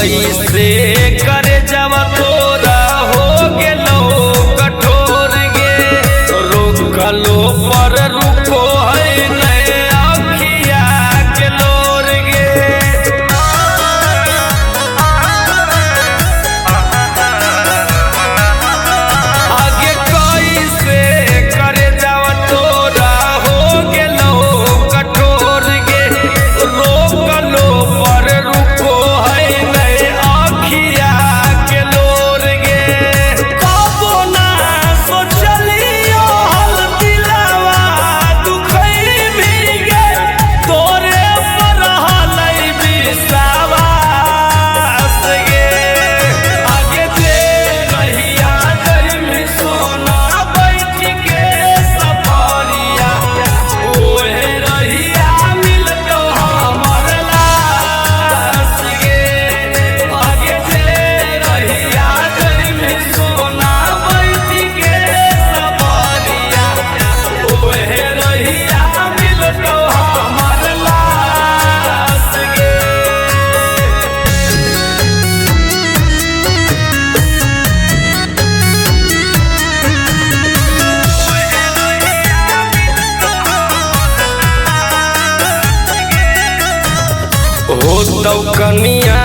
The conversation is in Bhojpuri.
कैसे करे जावा तोरा हो गेलो कठोर गे रोकलो पर रुको है नए अखिया के लोर गे आगे कैसे करे जावा तोरा हो गेलो कठोर गे रोकलो पर रुको है नए अखिया के लोर गे कबो ना सोचलियो हल दिलवा दुखई भी गे तोरे पर हलै विश्वास गे आगे जे रहिया में सोना बैठ के सफरिया ओहे रहिया मिलतो हमर लाश गे आगे जे रहिया में सोना बैठ के सफरिया ओहे रहिया मिलतो हमर लाश गे हो तो कनिया